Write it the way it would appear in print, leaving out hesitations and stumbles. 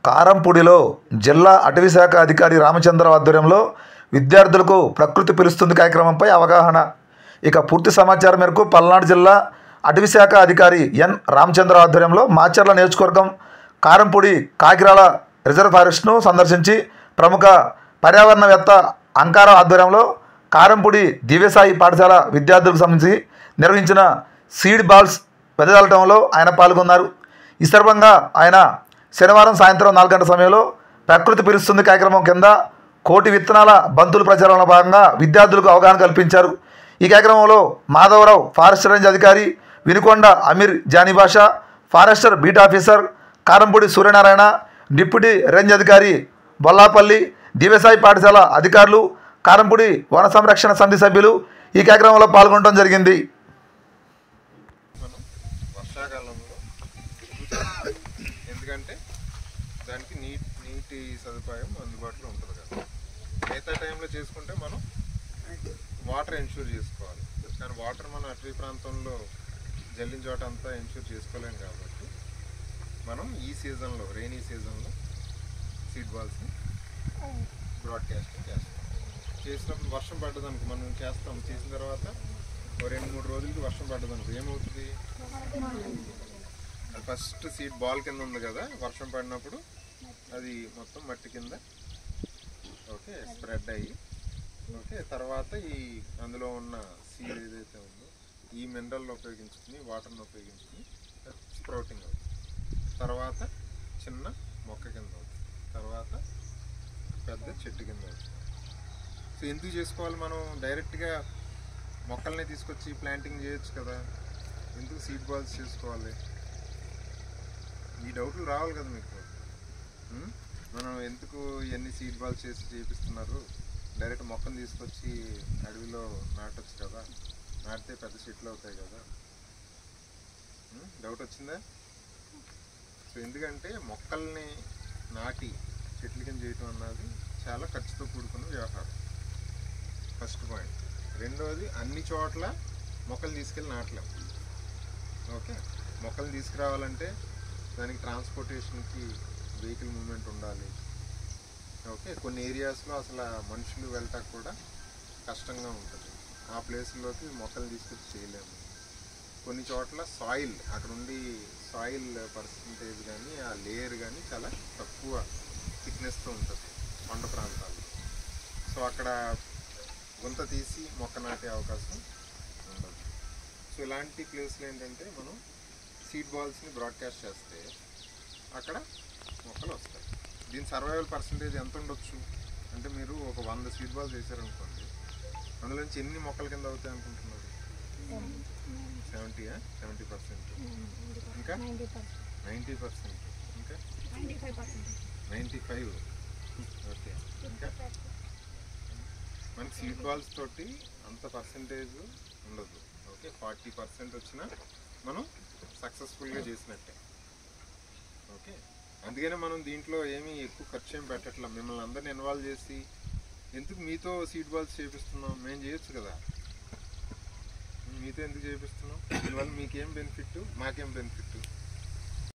కారంపూడిలో జిల్లా అటవీశాఖ అధికారి రామచంద్ర ఆధ్వర్యంలో విద్యార్థులకు ప్రకృతి పిలుస్తుంది కార్యక్రమంపై అవగాహన. ఇక పూర్తి సమాచారం మేరకు పల్నాడు జిల్లా అటవీశాఖ అధికారి ఎన్ రామచంద్ర ఆధ్వర్యంలో మాచర్ల నియోజకవర్గం కారంపూడి కాకిరాల రిజర్వ్ ఫారెస్ట్ను సందర్శించి ప్రముఖ పర్యావరణవేత్త అంకారావు ఆధ్వర్యంలో కారంపూడి దివ్యసాయి పాఠశాల విద్యార్థులకు సంబంధించి నిర్వహించిన సీడ్ బాల్స్ వెదజల్లటంలో ఆయన పాల్గొన్నారు. ఈ సందర్భంగా ఆయన శనివారం సాయంత్రం 4 గంటల సమయంలో ప్రకృతి పిలుస్తుంది కార్యక్రమం కింద కోటి విత్తనాల బంతుల ప్రచారంలో భాగంగా విద్యార్థులకు అవగాహన కల్పించారు. ఈ కార్యక్రమంలో మాధవరావు ఫారెస్ట్ రేంజ్ అధికారి, Vinukonda Ameer Janibasha, forester beat officer Karampudi Suryanarayana, deputy range అధికారి బొల్లాపల్లి, దివ్యసాయి పాఠశాల అధికారులు, కారంపూడి వన సంరక్షణ సమితి సభ్యులు ఈ కార్యక్రమంలో పాల్గొనడం జరిగింది. ఎందుకంటే దానికి నీటి సదుపాయం అందుబాటులో ఉంటుంది కదా. మిగతా టైంలో చేసుకుంటే మనం వాటర్ ఎన్ష్యూర్ చేసుకోవాలి. కానీ వాటర్ మనం అటవీ ప్రాంతంలో జల్లిన చోట అంతా ఎన్ష్యూర్ చేసుకోలేం కాబట్టి మనం ఈ సీజన్లో రెయినీ సీజన్లో సీడ్ బాల్స్ని బ్రాడ్కాస్టింగ్ చేసినప్పుడు వర్షం పడ్డదనుకో మనం చేసిన తర్వాత 2-3 రోజులకి వర్షం పడ్డదనుకో ఏమవుతుంది, ఫస్ట్ సీడ్ బాల్ కింద ఉంది కదా, వర్షం పడినప్పుడు అది మొత్తం మట్టి కింద ఓకే స్ప్రెడ్ అయ్యి ఓకే తర్వాత ఈ అందులో ఉన్న సీడ్ ఏదైతే ఉందో ఈ మినరల్ని ఉపయోగించుకుని వాటర్ని ఉపయోగించుకుని స్ప్రౌటింగ్ అవుతుంది. తర్వాత చిన్న మొక్క కింద అవుతుంది, తర్వాత పెద్ద చెట్టు కింద అవుతుంది. సో ఎందుకు చేసుకోవాలి, మనం డైరెక్ట్గా మొక్కల్ని తీసుకొచ్చి ప్లాంటింగ్ చేయొచ్చు కదా, ఎందుకు సీడ్ బాల్స్ చేసుకోవాలి? ఈ డౌట్లు రావాలి కదా మీకు. మనం ఎందుకు ఇవన్నీ సీడ్ బాల్స్ చేసి చేపిస్తున్నారు, డైరెక్ట్ మొక్కను తీసుకొచ్చి అడవిలో నాటొచ్చు కదా, నాటితే పెద్ద చెట్లు అవుతాయి కదా. డౌట్ వచ్చిందా? సో ఎందుకంటే మొక్కల్ని నాటి చెట్ల కింద చేయటం అన్నది చాలా ఖర్చుతో కూడుకున్న వ్యవహారం, ఫస్ట్ పాయింట్. రెండవది, అన్ని చోట్ల మొక్కలు తీసుకెళ్ళి నాటలేం. ఓకే, మొక్కలు తీసుకురావాలంటే దానికి ట్రాన్స్పోర్టేషన్కి వెహికల్ మూవ్మెంట్ ఉండాలి. ఓకే, కొన్ని ఏరియాస్లో అసలు మనుషులు వెళ్ళటానికి కూడా కష్టంగా ఉంటుంది. ఆ ప్లేస్లోకి మొక్కలు తీసుకొచ్చి చేయలేము. కొన్ని చోట్ల సాయిల్, అక్కడ ఉండి సాయిల్ పర్సంటేజ్ కానీ ఆ లేయర్ కానీ చాలా తక్కువ థిక్నెస్తో ఉంటుంది కొండ ప్రాంతాలు. సో అక్కడ గుంత తీసి మొక్క నాటే అవకాశం ఉండదు. సో ఇలాంటి ప్లేస్లు ఏంటంటే మనం సీడ్ బాల్స్ని బ్రాడ్కాస్ట్ చేస్తే అక్కడ మొక్కలు వస్తాయి. దీని సర్వైవల్ పర్సంటేజ్ ఎంత ఉండొచ్చు అంటే, మీరు ఒక 100 సీడ్ బాల్స్ వేసారనుకోండి, అందులోంచి ఎన్ని మొక్కల కింద అవుతాయి అనుకుంటున్నారు? 70% ఇంకా 90%, ఇంకా 95. ఓకే, ఇంకా మనకి సీడ్ బాల్స్ తోటి అంత పర్సంటేజ్ ఉండదు. ఓకే, 40% వచ్చినా మనం సక్సెస్ఫుల్గా చేసినట్టే. ఓకే, అందుకనే మనం దీంట్లో ఏమీ ఎక్కువ ఖర్చు ఏం పెట్టట్లా. మిమ్మల్ని అందరిని ఇన్వాల్వ్ చేసి ఎందుకు మీతో సీడ్ బాల్స్ చేపిస్తున్నాం, మేము చేయొచ్చు కదా, మీతో ఎందుకు చేపిస్తున్నాం, దీనివల్ల మీకేం బెనిఫిట్, మాకేం బెనిఫిట్.